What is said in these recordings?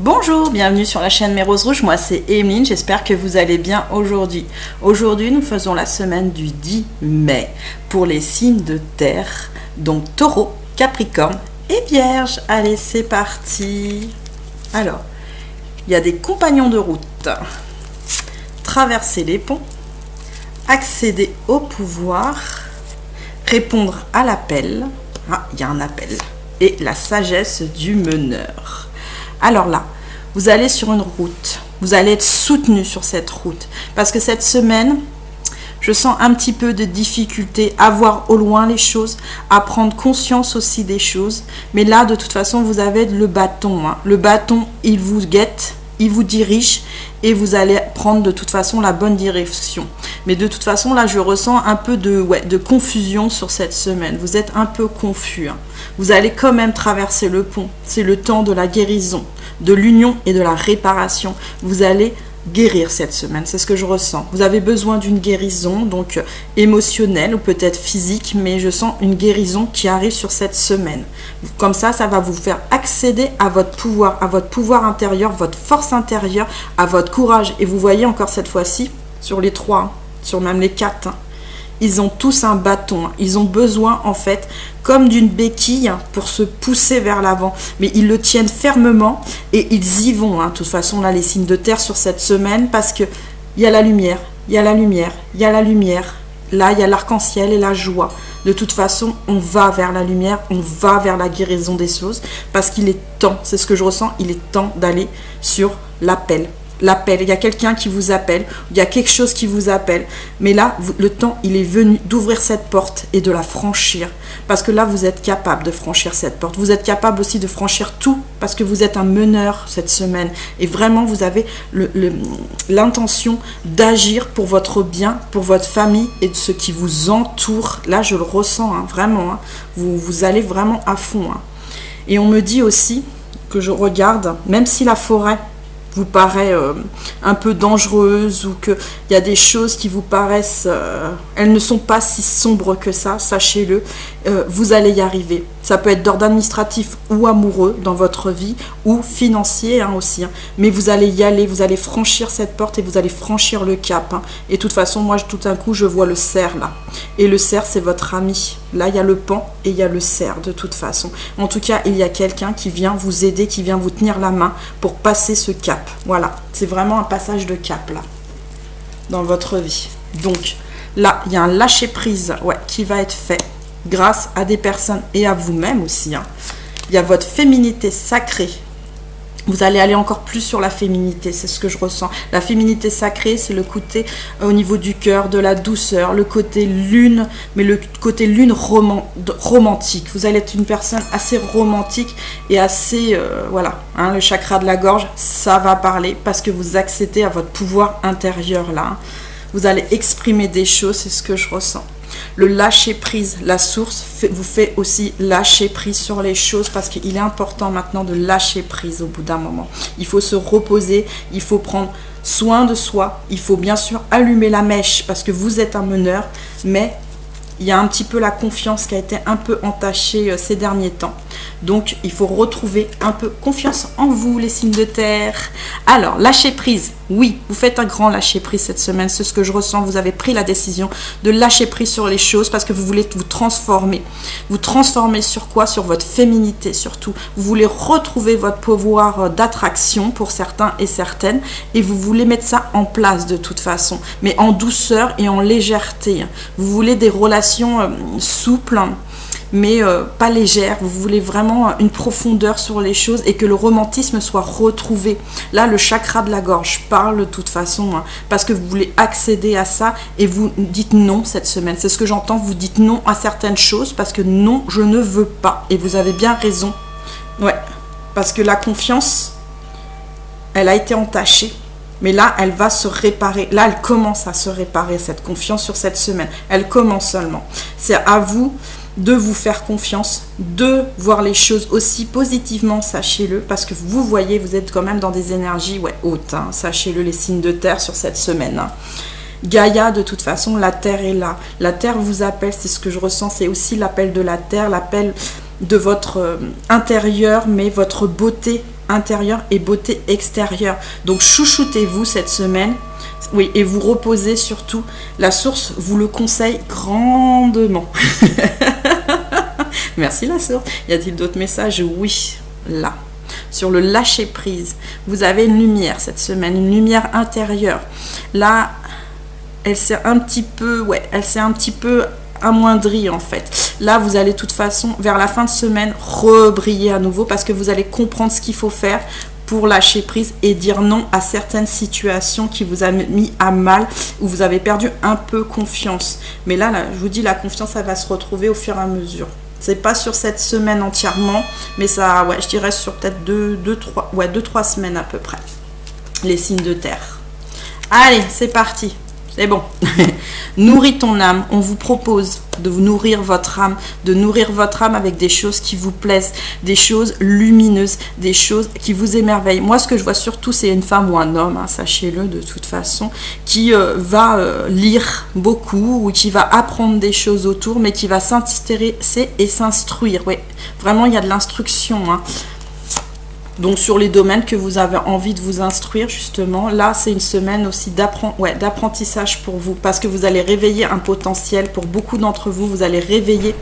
Bonjour, bienvenue sur la chaîne Mes Roses Rouges, moi c'est Emeline, j'espère que vous allez bien aujourd'hui. Aujourd'hui nous faisons la semaine du 10 mai pour les signes de terre, donc Taureau, Capricorne et Vierge. Allez, c'est parti. Alors, il y a des compagnons de route, traverser les ponts, accéder au pouvoir, répondre à l'appel, il y a un appel, et la sagesse du meneur. Alors là, vous allez sur une route, vous allez être soutenu sur cette route, parce que cette semaine, je sens un petit peu de difficulté à voir au loin les choses, à prendre conscience aussi des choses, mais là, de toute façon, vous avez le bâton. Le bâton, il vous guette, il vous dirige, et vous allez prendre de toute façon la bonne direction. Mais de toute façon, là, je ressens un peu de confusion sur cette semaine. Vous êtes un peu confus. Vous allez quand même traverser le pont. C'est le temps de la guérison, de l'union et de la réparation. Vous allez guérir cette semaine, c'est ce que je ressens. Vous avez besoin d'une guérison, donc émotionnelle ou peut-être physique, mais je sens une guérison qui arrive sur cette semaine. Comme ça va vous faire accéder à votre pouvoir intérieur, votre force intérieure, à votre courage. Et vous voyez encore cette fois-ci, sur les trois, sur même les quatre, ils ont tous un bâton. Ils ont besoin, en fait, comme d'une béquille pour se pousser vers l'avant. Mais ils le tiennent fermement et ils y vont. De toute façon, là, les signes de terre sur cette semaine, parce qu'il y a la lumière, il y a la lumière, il y a la lumière. Là, il y a l'arc-en-ciel et la joie. De toute façon, on va vers la lumière, on va vers la guérison des choses, parce qu'il est temps, c'est ce que je ressens, il est temps d'aller sur l'appel. L'appel, il y a quelqu'un qui vous appelle, il y a quelque chose qui vous appelle, mais là, le temps, il est venu d'ouvrir cette porte et de la franchir, parce que là, vous êtes capable de franchir cette porte, vous êtes capable aussi de franchir tout, parce que vous êtes un meneur cette semaine, et vraiment, vous avez l'intention d'agir pour votre bien, pour votre famille, et de ce qui vous entoure. Là, je le ressens, vraiment, vous allez vraiment à fond. Et on me dit aussi, que je regarde, même si la forêt vous paraît un peu dangereuse, ou qu'il y a des choses qui vous paraissent, elles ne sont pas si sombres que ça, sachez-le, vous allez y arriver. Ça peut être d'ordre administratif ou amoureux dans votre vie, ou financier aussi. Mais vous allez y aller, vous allez franchir cette porte et vous allez franchir le cap. Et de toute façon, moi, tout d'un coup, je vois le cerf là. Et le cerf, c'est votre ami. Là, il y a le pan et il y a le cerf de toute façon. En tout cas, il y a quelqu'un qui vient vous aider, qui vient vous tenir la main pour passer ce cap. Voilà, c'est vraiment un passage de cap là, dans votre vie. Donc, là, il y a un lâcher-prise qui va être fait grâce à des personnes et à vous-même aussi. Il y a votre féminité sacrée. Vous allez aller encore plus sur la féminité, c'est ce que je ressens. La féminité sacrée, c'est le côté au niveau du cœur, de la douceur, le côté lune, mais le côté lune romantique. Vous allez être une personne assez romantique et assez, le chakra de la gorge, ça va parler parce que vous accédez à votre pouvoir intérieur là. Vous allez exprimer des choses, c'est ce que je ressens. Le lâcher prise, la source vous fait aussi lâcher prise sur les choses, parce qu'il est important maintenant de lâcher prise au bout d'un moment. Il faut se reposer, il faut prendre soin de soi, il faut bien sûr allumer la mèche parce que vous êtes un meneur, mais il y a un petit peu la confiance qui a été un peu entachée ces derniers temps. Donc, il faut retrouver un peu confiance en vous, les signes de terre. Alors, lâcher prise. Oui, vous faites un grand lâcher prise cette semaine. C'est ce que je ressens. Vous avez pris la décision de lâcher prise sur les choses parce que vous voulez vous transformer. Vous transformer sur quoi? Sur votre féminité surtout. Vous voulez retrouver votre pouvoir d'attraction pour certains et certaines. Et vous voulez mettre ça en place de toute façon. Mais en douceur et en légèreté. Vous voulez des relations souples, mais pas légère. Vous voulez vraiment une profondeur sur les choses et que le romantisme soit retrouvé. Là, le chakra de la gorge parle de toute façon, parce que vous voulez accéder à ça et vous dites non cette semaine. C'est ce que j'entends, vous dites non à certaines choses parce que non, je ne veux pas. Et vous avez bien raison. Parce que la confiance, elle a été entachée. Mais là, elle va se réparer. Là, elle commence à se réparer, cette confiance sur cette semaine. Elle commence seulement. C'est à vous de vous faire confiance, de voir les choses aussi positivement, sachez-le, parce que vous voyez, vous êtes quand même dans des énergies hautes, sachez-le, les signes de terre sur cette semaine. Gaïa, de toute façon, la terre est là. La terre vous appelle, c'est ce que je ressens, c'est aussi l'appel de la terre, l'appel de votre intérieur, mais votre beauté intérieure et beauté extérieure. Donc chouchoutez-vous cette semaine. Oui, et vous reposez surtout. La source vous le conseille grandement. Merci la source. Y a-t-il d'autres messages? Oui, là. Sur le lâcher prise. Vous avez une lumière cette semaine, une lumière intérieure. Là, elle s'est un petit peu, amoindrie en fait. Là, vous allez de toute façon, vers la fin de semaine, rebriller à nouveau parce que vous allez comprendre ce qu'il faut faire pour lâcher prise et dire non à certaines situations qui vous a mis à mal, où vous avez perdu un peu confiance. Mais là, je vous dis, la confiance, ça va se retrouver au fur et à mesure. C'est pas sur cette semaine entièrement, mais ça, ouais, je dirais sur peut-être 2-3 semaines à peu près. Les signes de terre. Allez, c'est parti. C'est bon. Nourris ton âme. On vous propose de vous nourrir votre âme, avec des choses qui vous plaisent, des choses lumineuses, des choses qui vous émerveillent. Moi, ce que je vois surtout, c'est une femme ou un homme, hein, sachez-le de toute façon, qui va lire beaucoup ou qui va apprendre des choses autour, mais qui va s'intéresser et s'instruire. Oui, vraiment, il y a de l'instruction, hein. Donc sur les domaines que vous avez envie de vous instruire, justement, là c'est une semaine aussi d'apprentissage pour vous, parce que vous allez réveiller un potentiel. Pour beaucoup d'entre vous, vous allez réveiller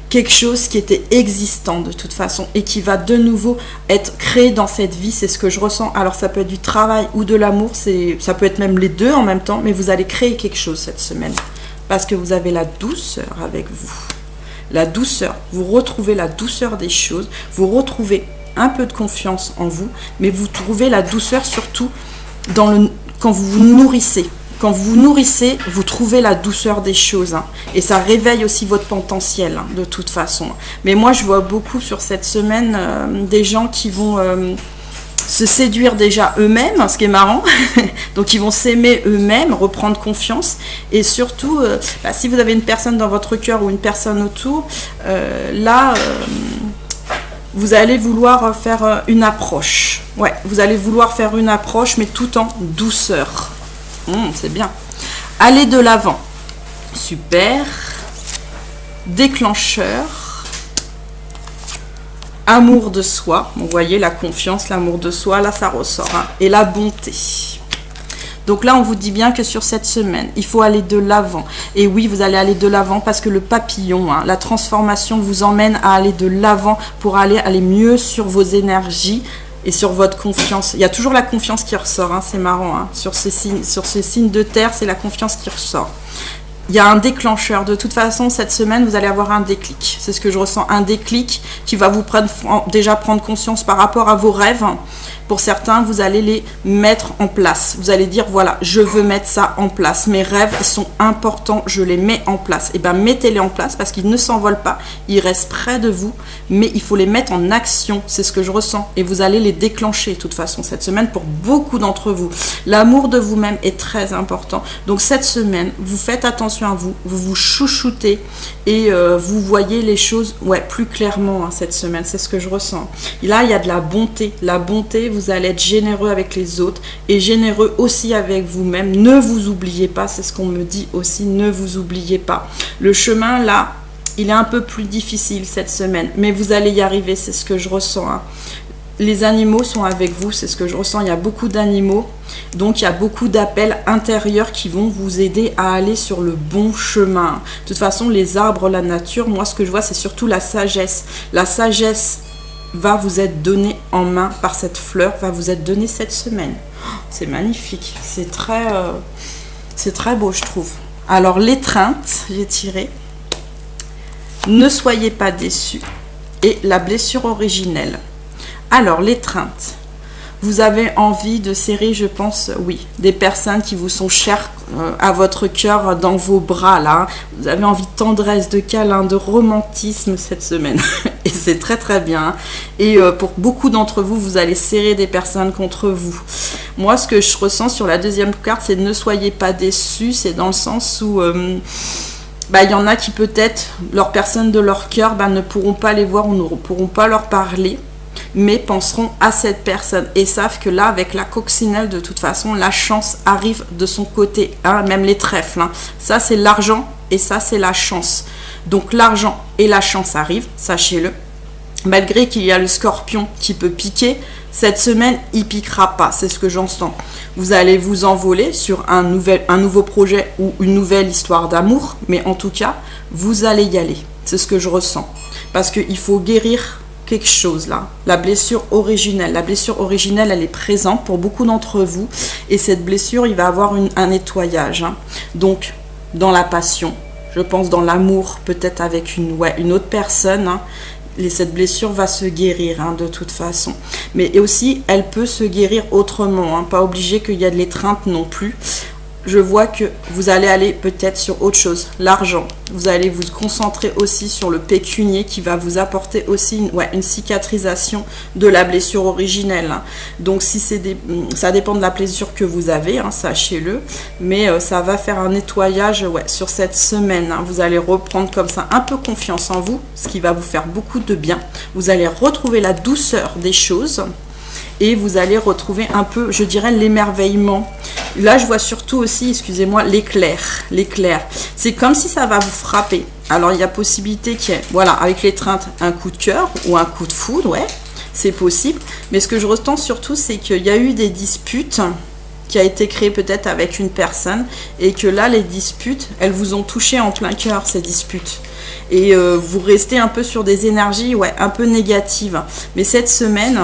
quelque chose qui était existant de toute façon et qui va de nouveau être créé dans cette vie. C'est ce que je ressens. Alors ça peut être du travail ou de l'amour, ça peut être même les deux en même temps, mais vous allez créer quelque chose cette semaine parce que vous avez la douceur avec vous. La douceur, vous retrouvez la douceur des choses, vous retrouvez un peu de confiance en vous, mais vous trouvez la douceur surtout quand vous vous nourrissez. Quand vous vous nourrissez, vous trouvez la douceur des choses, hein, et ça réveille aussi votre potentiel, hein, de toute façon. Mais moi, je vois beaucoup sur cette semaine des gens qui vont se séduire déjà eux-mêmes, ce qui est marrant. Donc, ils vont s'aimer eux-mêmes, reprendre confiance, et surtout, si vous avez une personne dans votre cœur ou une personne autour, vous allez vouloir faire une approche. Ouais, vous allez vouloir faire une approche, mais tout en douceur. C'est bien. Allez de l'avant. Super. Déclencheur. Amour de soi. Vous voyez, la confiance, l'amour de soi, là, ça ressort, hein. Et la bonté. Donc là, on vous dit bien que sur cette semaine, il faut aller de l'avant. Et oui, vous allez aller de l'avant parce que le papillon, hein, la transformation vous emmène à aller de l'avant pour aller mieux sur vos énergies et sur votre confiance. Il y a toujours la confiance qui ressort, hein, c'est marrant. Hein. Sur ces signes de terre, c'est la confiance qui ressort. Il y a un déclencheur. De toute façon, cette semaine, vous allez avoir un déclic. C'est ce que je ressens, un déclic qui va vous déjà prendre conscience par rapport à vos rêves. Pour certains, vous allez les mettre en place. Vous allez dire, voilà, je veux mettre ça en place. Mes rêves, ils sont importants, je les mets en place. Et bien, mettez-les en place parce qu'ils ne s'envolent pas. Ils restent près de vous, mais il faut les mettre en action. C'est ce que je ressens. Et vous allez les déclencher, de toute façon, cette semaine, pour beaucoup d'entre vous. L'amour de vous-même est très important. Donc, cette semaine, vous faites attention à vous, vous vous chouchoutez et vous voyez les choses plus clairement, hein, cette semaine. C'est ce que je ressens. Et là, il y a de la bonté. La bonté, vous allez être généreux avec les autres et généreux aussi avec vous-même. Ne vous oubliez pas, c'est ce qu'on me dit aussi, ne vous oubliez pas. Le chemin, là, il est un peu plus difficile cette semaine, mais vous allez y arriver, c'est ce que je ressens, hein. Les animaux sont avec vous, c'est ce que je ressens. Il y a beaucoup d'animaux, donc il y a beaucoup d'appels intérieurs qui vont vous aider à aller sur le bon chemin. De toute façon, les arbres, la nature, moi ce que je vois, c'est surtout la sagesse. La sagesse va vous être donnée en main par cette fleur, va vous être donnée cette semaine. C'est magnifique, c'est très beau, je trouve. Alors, l'étreinte, j'ai tiré. Ne soyez pas déçus. Et la blessure originelle. Alors, l'étreinte. Vous avez envie de serrer, je pense, oui, des personnes qui vous sont chères à votre cœur dans vos bras, là. Vous avez envie de tendresse, de câlin, de romantisme cette semaine. Et c'est très, très bien. Et pour beaucoup d'entre vous, vous allez serrer des personnes contre vous. Moi, ce que je ressens sur la deuxième carte, c'est ne soyez pas déçus. C'est dans le sens où... il y en a qui peut-être, leurs personnes de leur cœur, ne pourront pas les voir ou ne pourront pas leur parler, mais penseront à cette personne et savent que là, avec la coccinelle, de toute façon, la chance arrive de son côté, hein, même les trèfles. Hein. Ça, c'est l'argent et ça, c'est la chance. Donc, l'argent et la chance arrivent, sachez-le. Malgré qu'il y a le scorpion qui peut piquer, Cette semaine, il piquera pas, c'est ce que j'en sens. Vous allez vous envoler sur un nouveau projet ou une nouvelle histoire d'amour, mais en tout cas, vous allez y aller. C'est ce que je ressens. Parce qu'il faut guérir quelque chose là. La blessure originelle. La blessure originelle, elle est présente pour beaucoup d'entre vous. Et cette blessure, il va avoir un nettoyage. Hein. Donc, dans la passion, je pense dans l'amour, peut-être avec une autre personne, hein. Et cette blessure va se guérir hein, de toute façon. Mais aussi, elle peut se guérir autrement. Hein, pas obligé qu'il y a de l'étreinte non plus. Je vois que vous allez aller peut-être sur autre chose, l'argent. Vous allez vous concentrer aussi sur le pécunier qui va vous apporter aussi une cicatrisation de la blessure originelle. Hein. Donc si ça dépend de la blessure que vous avez, hein, sachez-le. Mais ça va faire un nettoyage sur cette semaine. Hein. Vous allez reprendre comme ça un peu confiance en vous, ce qui va vous faire beaucoup de bien. Vous allez retrouver la douceur des choses. Et vous allez retrouver un peu, je dirais, l'émerveillement. Là, je vois surtout aussi, excusez-moi, l'éclair. L'éclair. C'est comme si ça va vous frapper. Alors, il y a possibilité qu'il y ait, voilà, avec l'étreinte, un coup de cœur ou un coup de foudre, ouais, c'est possible. Mais ce que je ressens surtout, c'est qu'il y a eu des disputes qui a été créée peut-être avec une personne et que là, les disputes, elles vous ont touché en plein cœur, ces disputes. Et vous restez un peu sur des énergies, un peu négatives. Mais cette semaine...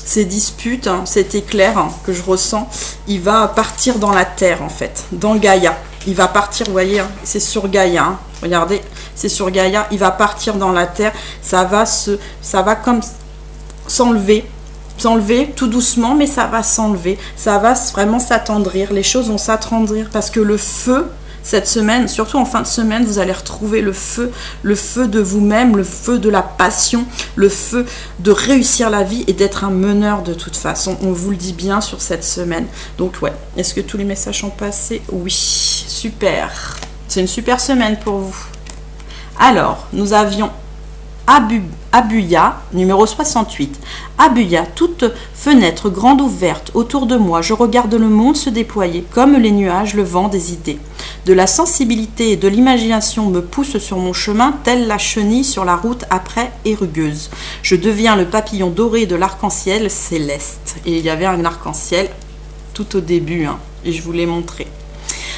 Ces disputes, hein, cet éclair hein, que je ressens, il va partir dans la terre en fait, dans Gaïa. Il va partir, vous voyez, hein, c'est sur Gaïa. Hein, regardez, c'est sur Gaïa. Il va partir dans la terre. Ça va comme s'enlever tout doucement, mais ça va s'enlever. Ça va vraiment s'attendrir. Les choses vont s'attendrir parce que le feu. Cette semaine, surtout en fin de semaine, vous allez retrouver le feu de vous-même, le feu de la passion, le feu de réussir la vie et d'être un meneur de toute façon. On vous le dit bien sur cette semaine. Donc est-ce que tous les messages sont passés? Oui, super. C'est une super semaine pour vous. Alors, nous avions Abuya, numéro 68. Abuya, toute fenêtre grande ouverte autour de moi, je regarde le monde se déployer, comme les nuages, le vent des idées. De la sensibilité et de l'imagination me poussent sur mon chemin, telle la chenille sur la route après et rugueuse. Je deviens le papillon doré de l'arc-en-ciel céleste. Et il y avait un arc-en-ciel tout au début, hein, et je vous l'ai montré.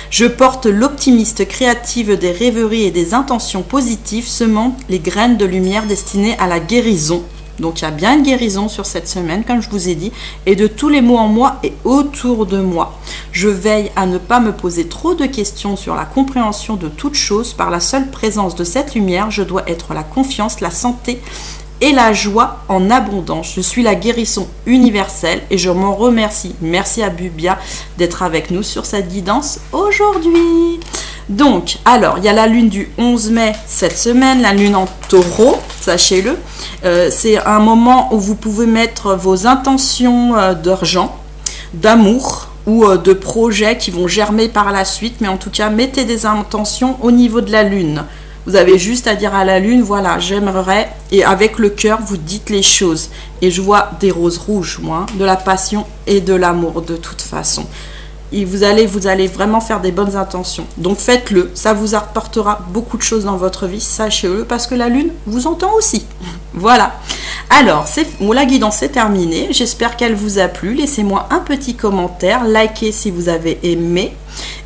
Je porte l'optimiste créative des rêveries et des intentions positives, semant les graines de lumière destinées à la guérison. Donc il y a bien une guérison sur cette semaine, comme je vous ai dit, et de tous les maux en moi et autour de moi. Je veille à ne pas me poser trop de questions sur la compréhension de toute chose. Par la seule présence de cette lumière, je dois être la confiance, la santé et la joie en abondance. Je suis la guérison universelle et je m'en remercie. Merci à Bubia d'être avec nous sur cette guidance aujourd'hui. Donc, alors, il y a la lune du 11 mai cette semaine, la lune en taureau, sachez-le. C'est un moment où vous pouvez mettre vos intentions d'argent, d'amour ou de projets qui vont germer par la suite. Mais en tout cas, mettez des intentions au niveau de la lune. Vous avez juste à dire à la lune, voilà, j'aimerais, et avec le cœur, vous dites les choses. Et je vois des roses rouges, moi, de la passion et de l'amour, de toute façon. Et vous allez vraiment faire des bonnes intentions. Donc faites-le, ça vous apportera beaucoup de choses dans votre vie, sachez-le, parce que la lune vous entend aussi. Voilà. Alors, la guidance est terminée. J'espère qu'elle vous a plu. Laissez-moi un petit commentaire, likez si vous avez aimé,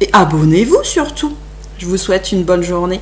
et abonnez-vous surtout. Je vous souhaite une bonne journée.